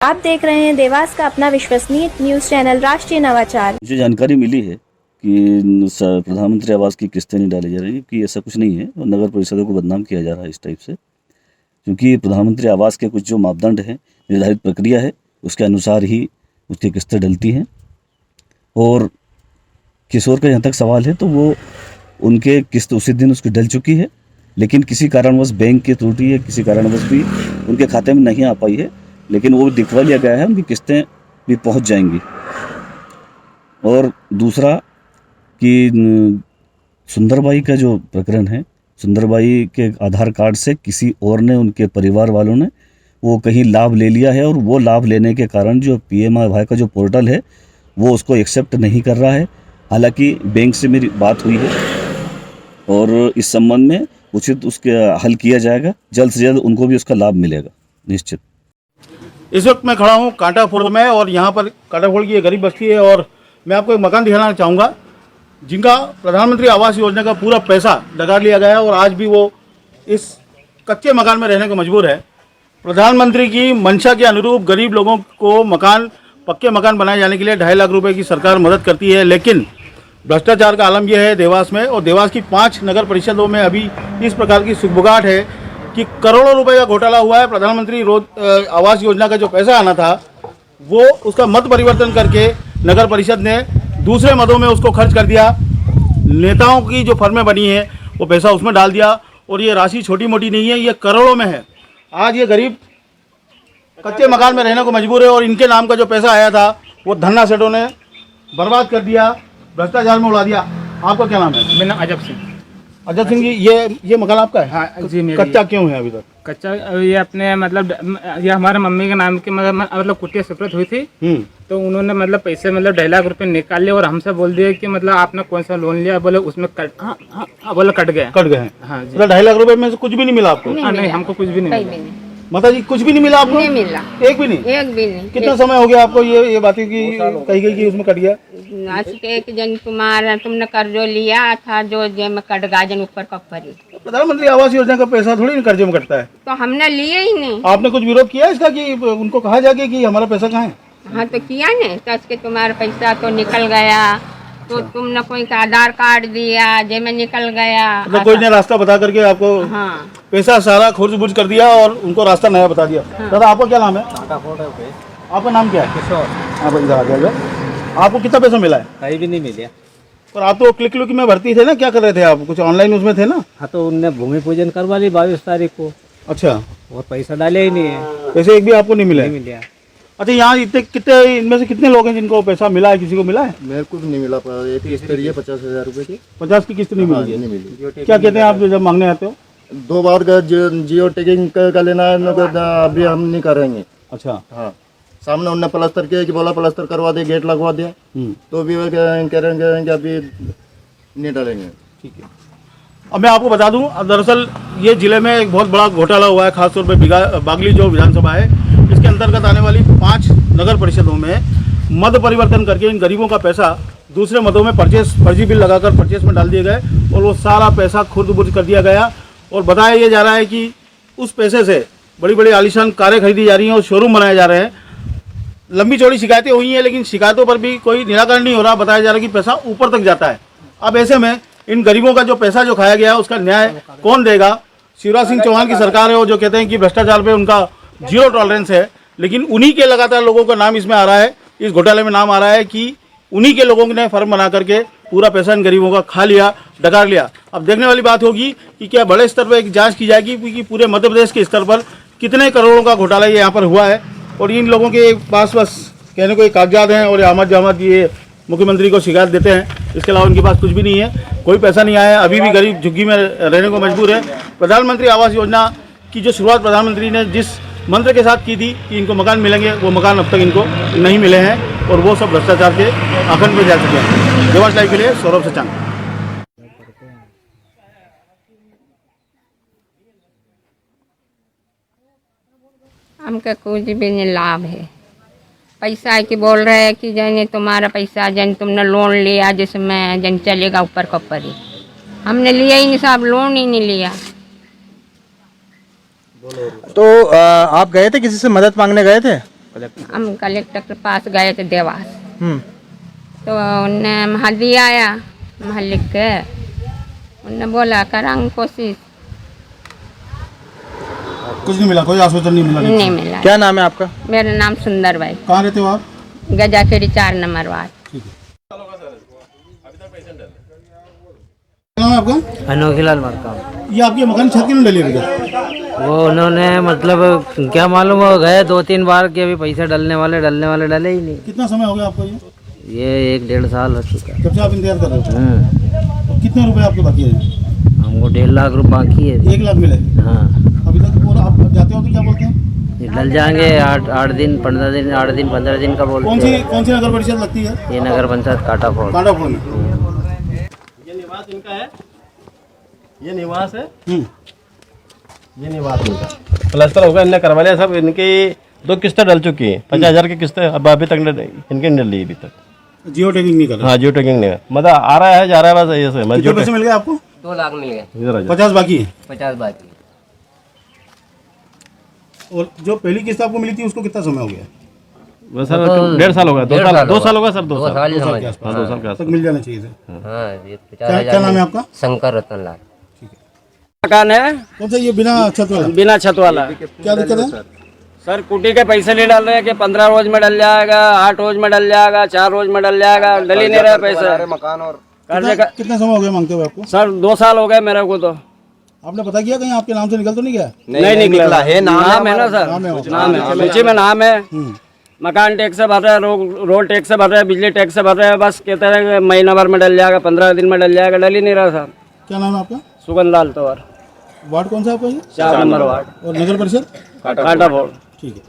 आप देख रहे हैं देवास का अपना विश्वसनीय न्यूज चैनल राष्ट्रीय नवाचार। मुझे जानकारी मिली है कि प्रधानमंत्री आवास की किस्तें नहीं डाली जा रही, कि ऐसा कुछ नहीं है और नगर परिषदों को बदनाम किया जा रहा है इस टाइप से, क्योंकि प्रधानमंत्री आवास के कुछ जो मापदंड हैं, निर्धारित प्रक्रिया है, उसके अनुसार ही उसकी किस्तें डलती हैं। और किशोर का जहाँ तक सवाल है तो वो उनके किस्त उसी दिन उसकी डल चुकी है, लेकिन किसी कारणवश बैंक की त्रुटि है, किसी कारणवश भी उनके खाते में नहीं आ पाई है, लेकिन वो दिखवा लिया गया है, उनकी किस्तें भी पहुंच जाएंगी। और दूसरा कि सुंदरबाई का जो प्रकरण है, सुंदरबाई के आधार कार्ड से किसी और ने, उनके परिवार वालों ने वो कहीं लाभ ले लिया है, और वो लाभ लेने के कारण जो PMAY का जो पोर्टल है वो उसको एक्सेप्ट नहीं कर रहा है। हालांकि बैंक से मेरी बात हुई है और इस संबंध में उचित उसके हल किया जाएगा, जल्द से जल्द उनको भी उसका लाभ मिलेगा निश्चित। इस वक्त मैं खड़ा हूँ कांटाफोड़ में, और यहाँ पर कांटाफोड़ की ये गरीब बस्ती है, और मैं आपको एक मकान दिखाना चाहूँगा जिनका प्रधानमंत्री आवास योजना का पूरा पैसा डकार लिया गया है, और आज भी वो इस कच्चे मकान में रहने को मजबूर है। प्रधानमंत्री की मंशा के अनुरूप गरीब लोगों को मकान, पक्के मकान बनाए जाने के लिए 2.5 लाख रुपए की सरकार मदद करती है, लेकिन भ्रष्टाचार का आलम यह है देवास में, और देवास की 5 नगर परिषदों में अभी इस प्रकार की सुगबुगाहट है कि करोड़ों रुपए का घोटाला हुआ है। प्रधानमंत्री आवास योजना का जो पैसा आना था वो उसका मत परिवर्तन करके नगर परिषद ने दूसरे मदों में उसको खर्च कर दिया। नेताओं की जो फर्में बनी हैं वो पैसा उसमें डाल दिया, और ये राशि छोटी मोटी नहीं है, ये करोड़ों में है। आज ये गरीब कच्चे मकान में रहने को मजबूर है, और इनके नाम का जो पैसा आया था वो धन्ना सेठों ने बर्बाद कर दिया, भ्रष्टाचार में उड़ा दिया। आपका क्या नाम है? मेरा नाम अजब सिंह। अजय सिंह जी, ये मकान आपका है? हाँ जी, मेरा। कच्चा क्यों है अभी तक? कच्चा ये अपने मतलब ये हमारे मम्मी के नाम की मतलब कुटिया सफरत हुई थी, तो उन्होंने मतलब पैसे मतलब 2.5 लाख रुपए निकाल लिए, और हमसे बोल दिया कि मतलब आपने कौन सा लोन लिया, बोले उसमें बोले कट गए। हाँ जी। 2.5 लाख रुपए में से कुछ भी नहीं मिला आपको? नहीं, हमको कुछ भी नहीं मिला। माता जी, कुछ भी नहीं मिला आपको? नहीं मिला, एक भी नहीं? एक भी नहीं। कितना समय हो गया आपको ये बातें की कही गई कि उसमें कट गया? आज के एक जन तुमने कर्जो लिया था जो में कट गया, जन ऊपर कपरी। प्रधानमंत्री आवास योजना का पैसा थोड़ी ना कर्जे में कटता है। तो हमने लिए ही नहीं। आपने कुछ विरोध किया इसका कि उनको कहा जाके कि हमारा पैसा कहाँ है? हाँ तो किया नहीं, तो आज के तुम्हारा पैसा तो निकल गया, तो तुमने कोई का आधार कार्ड दिया जेमे निकल गया, मतलब कोई ने रास्ता बता करके आपको हाँ पैसा सारा खोज बुझ कर दिया और उनको रास्ता नया बता दिया। दादा, आपका क्या नाम है? आपका नाम क्या है? किशोर। हाँ भाई, इधर आ जाएगा। आपको कितना पैसा मिला है? कहीं भी नहीं मिला। पर आप तो क्लिक में भर्ती थे ना, क्या कर रहे थे आप? कुछ ऑनलाइन उसमें थे ना? हाँ, तो उनने भूमि पूजन करवा ली 22 तारीख को। अच्छा, और पैसा डाले ही नहीं है। पैसे एक भी आपको नहीं मिला? नहीं मिला। अच्छा, यहाँ इनमें से कितने लोग हैं जिनको पैसा मिला है? किसी को मिला है? मेरे को नहीं मिला। एक किस्त है 50,000 रुपए की। 50 की किस्त नहीं मिली? नहीं मिली। क्या कहते हैं आप जब मांगने आते हो? 2 बार का जियो टैगिंग का लेना है, अभी हम नहीं करेंगे। अच्छा। हाँ, सामने उनने प्लास्टर किया कि बोला प्लास्टर करवा दे, गेट लगवा दिया, तो भी वो कह रहे हैं कि अभी नहीं डालेंगे। ठीक है। अब मैं आपको बता दूं, दरअसल ये जिले में एक बहुत बड़ा घोटाला हुआ है, खासतौर पे बागली जो विधानसभा है, इसके अंतर्गत आने वाली 5 नगर परिषदों में मद परिवर्तन करके इन गरीबों का पैसा दूसरे मदों में फर्जी बिल लगाकर परचेस में डाल दिए गए, और वो सारा पैसा खुर्द बुर्द कर दिया गया। और बताया ये जा रहा है कि उस पैसे से बड़ी बड़ी आलीशान कारें खरीदी जा रही हैं और शोरूम बनाए जा रहे हैं। लंबी चौड़ी शिकायतें हुई हैं, लेकिन शिकायतों पर भी कोई निराकरण नहीं हो रहा। बताया जा रहा है कि पैसा ऊपर तक जाता है। अब ऐसे में इन गरीबों का जो पैसा जो खाया गया है उसका न्याय कौन देगा? शिवराज सिंह चौहान की सरकार है, वो जो कहते हैं कि भ्रष्टाचार पे उनका 0 टॉलरेंस है, लेकिन उन्हीं के लगातार लोगों का नाम इसमें आ रहा है, इस घोटाले में नाम आ रहा है कि उन्हीं के लोगों ने फर्म बना करके पूरा पैसा इन गरीबों का खा लिया, डकार लिया। अब देखने वाली बात होगी कि क्या बड़े स्तर पर एक जाँच की जाएगी कि पूरे मध्य प्रदेश के स्तर पर कितने करोड़ों का घोटाला ये यहाँ पर हुआ है, और इन लोगों के पास बस कहने को कागजात हैं और आमद जामद ये मुख्यमंत्री को शिकायत देते हैं। इसके अलावा उनके पास कुछ भी नहीं है, कोई पैसा नहीं आया है, अभी भी गरीब झुग्गी में रहने को मजबूर है। प्रधानमंत्री आवास योजना की जो शुरुआत प्रधानमंत्री ने जिस मंत्र के साथ की थी कि इनको मकान मिलेंगे, वो मकान अब तक इनको नहीं मिले हैं, और वो सब भ्रष्टाचार के आखंड में जा चुके हैं। देवास लाइव के लिए सौरभ सचांग। हमका कुछ भी नहीं लाभ है। पैसा है कि बोल रहे हैं कि जन तुम्हारा पैसा जन तुमने लोन लिया जिसमें जन चलेगा ऊपर कपरी, हमने लिया ही नहीं साहब, लोन ही नहीं लिया। तो आप गए थे, किसी से मदद मांगने गए थे? हम कलेक्टर के पास गए थे देवास, तो उनने महली आया, महल लिख के उनने बोला करांगे कोशिश, कुछ नहीं मिला, कोई आश्वासन नहीं मिला? नहीं मिला। क्या नाम है आपका? मेरा नाम सुंदर भाई, कहाँ रहते हो आप? गजाखेड़ी 4 नंबर वार्ड। क्या नाम है आपका? अनोखीलाल मरकाम। ये आपके मकान छत क्यों डली अभी तक? वो उन्होंने मतलब क्या मालूम हो गए 2-3 बार के अभी पैसे डलने वाले डले ही नहीं। कितना समय हो गया आपको ये 1-1.5 साल हो चुका है। जब से आप इंतजार कर रहे हो? तो कितने रुपए आपके बाकी है? हमको 1.5 लाख रुपए बाकी है। 1 लाख मिले हाँ, अभी तक? और आप जाते हो तो क्या बोलते हैं? ये डल जाएंगे 8 दिन 15 दिन 8 दिन 15 दिन का बोलते हैं। कौन सी नगर परिषद लगती है? ये नगर पंचायत काटाफोड़। कांडापुर में। ये निवास इनका है, ये निवास है, हम्म। ये निवास इनका प्लास्टर होगा, इनने करवा लिया सब। इनकी 2 किस्तें डल चुकी हैं, 50,000 की किस्तें अब अभी तक इनके नहीं डली अभी तक। जियो टैगिंग नहीं कर रहे? हाँ, जियो टैगिंग नहीं है, मतलब आ रहा है जा रहा है बस ऐसे। मैं कितने पैसे मिल गए आपको? 2 लाख मिल गए, इधर आ जाओ। 50 बाकी है? 50 बाकी। और जो पहली किस्त आपको मिली थी उसको कितना समय हो गया? बस सर 1.5 साल होगा, 2 साल होगा सर, 2 साल। 2 साल के आसपास। हाँ, 2 साल के तक आसपास। मिल जाना चाहिए था। हाँ, ये क्या नाम है आपका? शंकर रतन लाल। मकान है कौन सा ये बिना छत वाला? बिना छत वाला। क्या दिक्कत है? सर कुटी के पैसे नहीं डाल रहे हैं कि 15 रोज में डल जाएगा, 8 रोज में डल जाएगा, 4 रोज में डल जाएगा, डल ही नहीं रहा पैसे। मकान और कर्जे का कितना समय हो गया मांगते हुए आपको? सर 2 साल हो गए मेरे को तो। आपने पता किया कहीं आपके नाम से निकल तो नहीं गया? नहीं निकला है, नाम है ना सर, नाम है। नाम है, नीचे में नाम है। मकान टैक्स से भर रहे हैं, रोड टैक्स से भर रहे हैं, बिजली टैक्स से भर रहे हैं, बस कहते हैं कि महीना भर में डल जाएगा, 15 दिन में डल जाएगा, डल ही नहीं रहा सर। क्या नाम है आपका? सुगंध लाल तोवर, वार्ड कौन सा आपका ये? 4 नंबर वार्ड, और नगर परिषद? काटाफोड़। ठीक है।